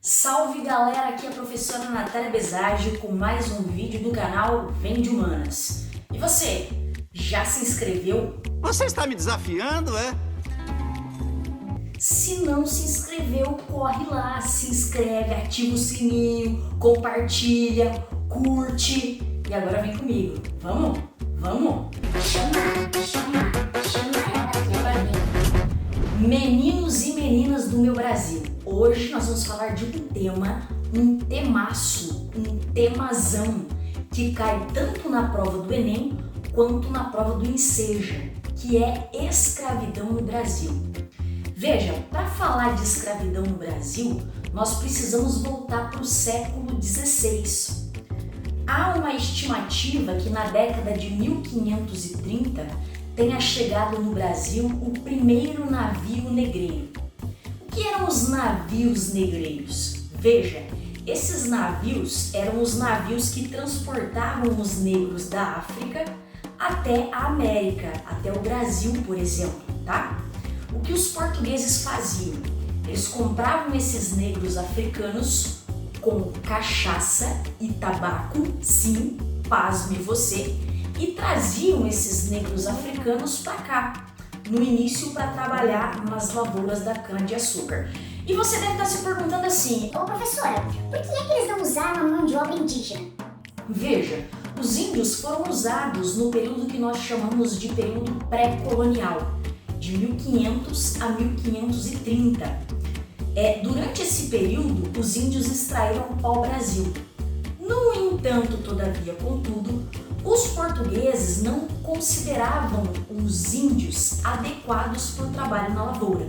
Salve galera, aqui é a professora Natália Besage com mais um vídeo do canal Vem de Humanas. E você, já se inscreveu? Você está me desafiando, é? Se não se inscreveu, corre lá, se inscreve, ativa o sininho, compartilha, curte. E agora vem comigo, vamos? Chama ela aqui pra mim. Meninos e meninas do meu Brasil, hoje nós vamos falar de um temaço, um temazão que cai tanto na prova do Enem quanto na prova do Enseja, que é escravidão no Brasil. Veja, para falar de escravidão no Brasil, nós precisamos voltar para o século XVI. Há uma estimativa que na década de 1530 tenha chegado no Brasil o primeiro navio negreiro. O que eram os navios negreiros? Veja, esses navios eram os navios que transportavam os negros da África até a América, até o Brasil, por exemplo, tá? O que os portugueses faziam? Eles compravam esses negros africanos com cachaça e tabaco, sim, pasme você, e traziam esses negros africanos para cá, no início para trabalhar nas lavouras da cana-de-açúcar. E você deve estar se perguntando assim: Ô professora, por que é que eles não usaram a mão de obra indígena? Veja, os índios foram usados no período que nós chamamos de período pré-colonial, de 1500 a 1530. Durante esse período, os índios extraíram o pau-brasil. No entanto, todavia, contudo, os portugueses não consideravam os índios adequados para o trabalho na lavoura.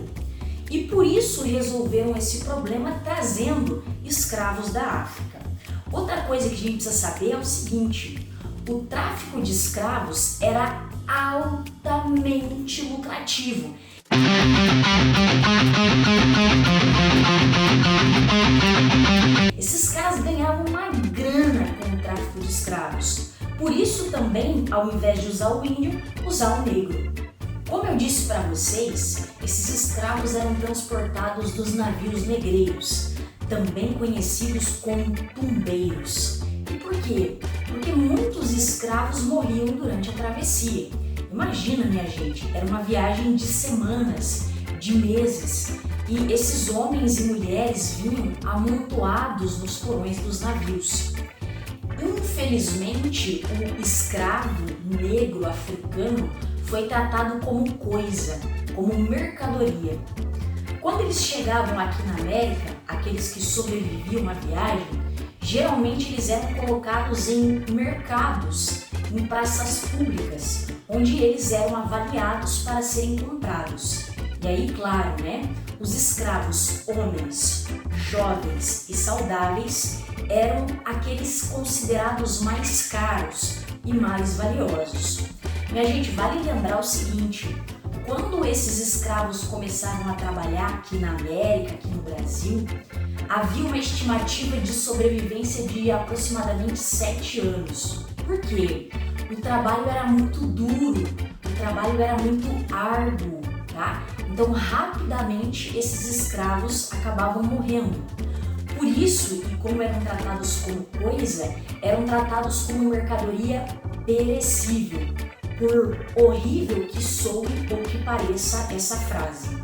E por isso resolveram esse problema trazendo escravos da África. Outra coisa que a gente precisa saber é o seguinte: o tráfico de escravos era altamente lucrativo. Esses caras ganhavam uma grana com o tráfico de escravos. Por isso também, ao invés de usar o índio, usar o negro. Como eu disse para vocês, esses escravos eram transportados dos navios negreiros, também conhecidos como tumbeiros. E por quê? Porque muitos escravos morriam durante a travessia. Imagina, minha gente, era uma viagem de semanas, de meses, e esses homens e mulheres vinham amontoados nos porões dos navios. Infelizmente, o escravo negro africano foi tratado como coisa, como mercadoria. Quando eles chegavam aqui na América, aqueles que sobreviviam à viagem, geralmente eles eram colocados em mercados, em praças públicas, onde eles eram avaliados para serem comprados. E aí, claro, os escravos homens, jovens e saudáveis eram aqueles considerados mais caros e mais valiosos. Minha gente, vale lembrar o seguinte: quando esses escravos começaram a trabalhar aqui na América, aqui no Brasil, havia uma estimativa de sobrevivência de aproximadamente 7 anos. Por quê? O trabalho era muito duro, o trabalho era muito árduo, tá? Então, rapidamente, esses escravos acabavam morrendo. Por isso, e como eram tratados como coisa, eram tratados como mercadoria perecível, por horrível que soe ou que pareça essa frase.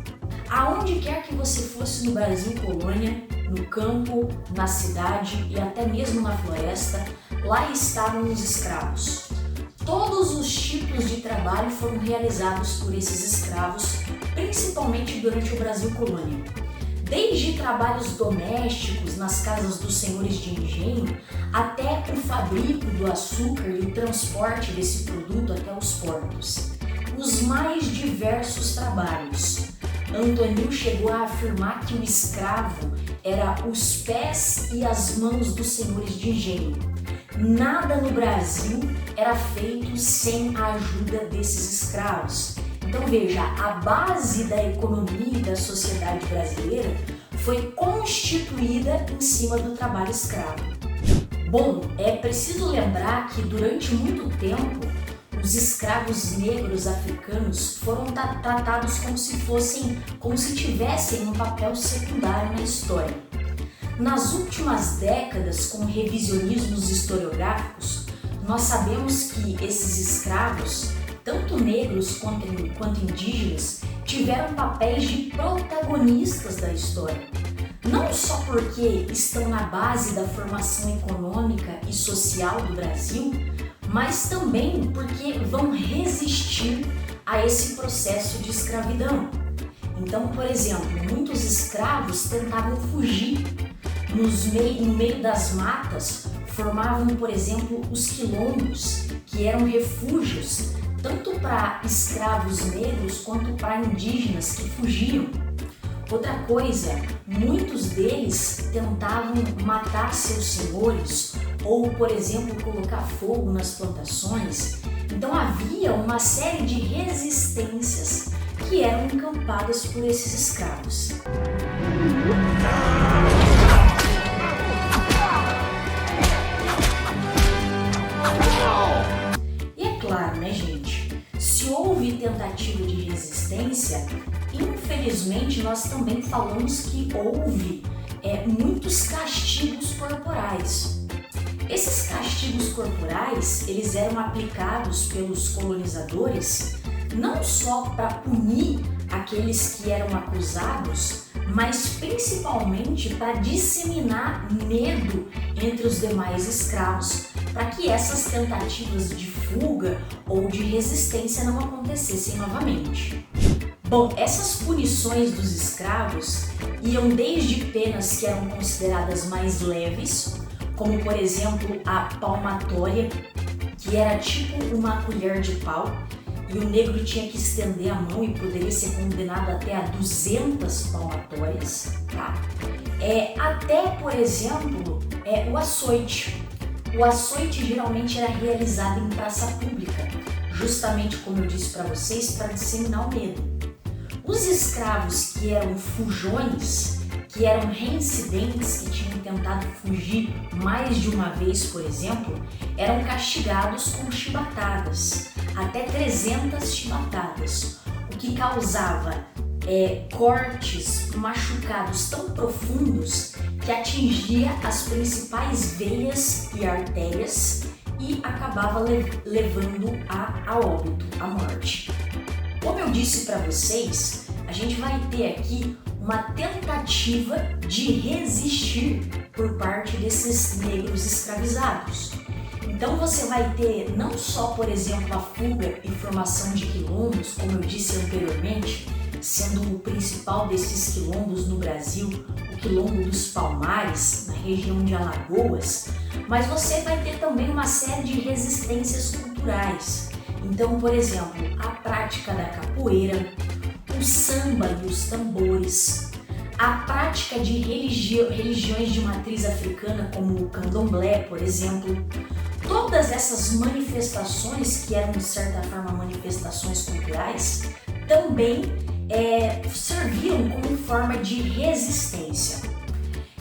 Aonde quer que você fosse no Brasil colônia, no campo, na cidade e até mesmo na floresta, lá estavam os escravos. Todos os tipos de trabalho foram realizados por esses escravos, principalmente durante o Brasil colônia. Desde trabalhos domésticos nas casas dos senhores de engenho, até o fabrico do açúcar e o transporte desse produto até os portos. Os mais diversos trabalhos. Antonil chegou a afirmar que o escravo era os pés e as mãos dos senhores de engenho. Nada no Brasil era feito sem a ajuda desses escravos. Então veja, a base da economia e da sociedade brasileira foi constituída em cima do trabalho escravo. Bom, é preciso lembrar que durante muito tempo os escravos negros africanos foram tratados como se tivessem um papel secundário na história. Nas últimas décadas, com revisionismos historiográficos, nós sabemos que esses escravos, tanto negros quanto indígenas, tiveram papéis de protagonistas da história. Não só porque estão na base da formação econômica e social do Brasil, mas também porque vão resistir a esse processo de escravidão. Então, por exemplo, muitos escravos tentavam fugir. No meio das matas, formavam, por exemplo, os quilombos, que eram refúgios tanto para escravos negros quanto para indígenas que fugiam. Outra coisa, muitos deles tentavam matar seus senhores ou, por exemplo, colocar fogo nas plantações. Então havia uma série de resistências que eram encampadas por esses escravos. E é claro, né, gente? Se houve tentativa de resistência, infelizmente nós também falamos que houve muitos castigos corporais. Esses castigos corporais, eles eram aplicados pelos colonizadores não só para punir aqueles que eram acusados, mas principalmente para disseminar medo entre os demais escravos, para que essas tentativas de fuga ou de resistência não acontecessem novamente. Bom, essas punições dos escravos iam desde penas que eram consideradas mais leves, como por exemplo a palmatória, que era tipo uma colher de pau, e o negro tinha que estender a mão e poderia ser condenado até a 200 palmatórias, tá? Até, por exemplo, o açoite. O açoite geralmente era realizado em praça pública, justamente como eu disse para vocês, para disseminar o medo. Os escravos que eram fujões, que eram reincidentes, que tinham tentado fugir mais de uma vez, por exemplo, eram castigados com chibatadas, até 300 chibatadas, o que causava cortes, machucados tão profundos que atingia as principais veias e artérias e acabava levando a óbito, a morte. Como eu disse para vocês, a gente vai ter aqui uma tentativa de resistir por parte desses negros escravizados. Então você vai ter não só, por exemplo, a fuga e formação de quilombos, como eu disse anteriormente, sendo o principal desses quilombos no Brasil, o quilombo dos Palmares, na região de Alagoas, mas você vai ter também uma série de resistências culturais. Então, por exemplo, a prática da capoeira, o samba e os tambores, a prática de religiões de matriz africana, como o candomblé, por exemplo. Todas essas manifestações, que eram de certa forma manifestações culturais, também serviram como forma de resistência.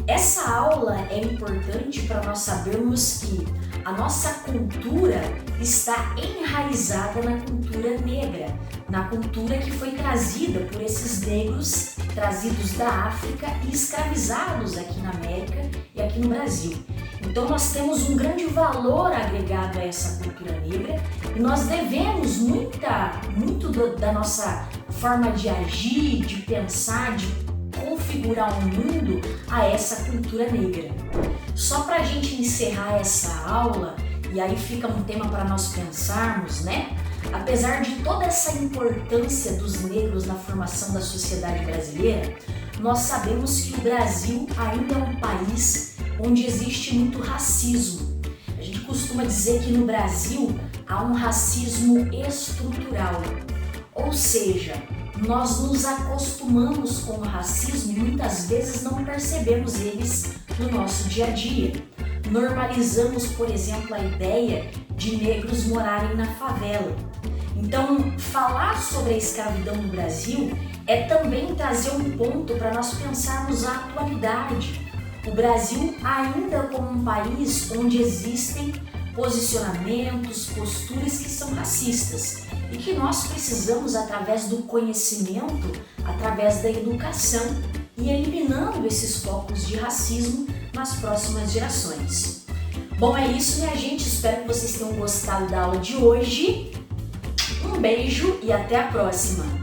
Essa aula é importante para nós sabermos que a nossa cultura está enraizada na cultura negra, na cultura que foi trazida por esses negros trazidos da África e escravizados aqui na América e aqui no Brasil. Então nós temos um grande valor agregado a essa cultura negra e nós devemos muito da nossa forma de agir, de pensar, de configurar o mundo a essa cultura negra. Só para a gente encerrar essa aula, e aí fica um tema para nós pensarmos, né? Apesar de toda essa importância dos negros na formação da sociedade brasileira, nós sabemos que o Brasil ainda é um país onde existe muito racismo. A gente costuma dizer que no Brasil há um racismo estrutural, ou seja, nós nos acostumamos com o racismo e muitas vezes não percebemos eles no nosso dia a dia. Normalizamos, por exemplo, a ideia de negros morarem na favela. Então, falar sobre a escravidão no Brasil é também trazer um ponto para nós pensarmos a atualidade. O Brasil ainda como um país onde existem posicionamentos, posturas que são racistas e que nós precisamos, através do conhecimento, através da educação, e eliminando esses focos de racismo nas próximas gerações. Bom, é isso, minha gente. Espero que vocês tenham gostado da aula de hoje. Um beijo e até a próxima!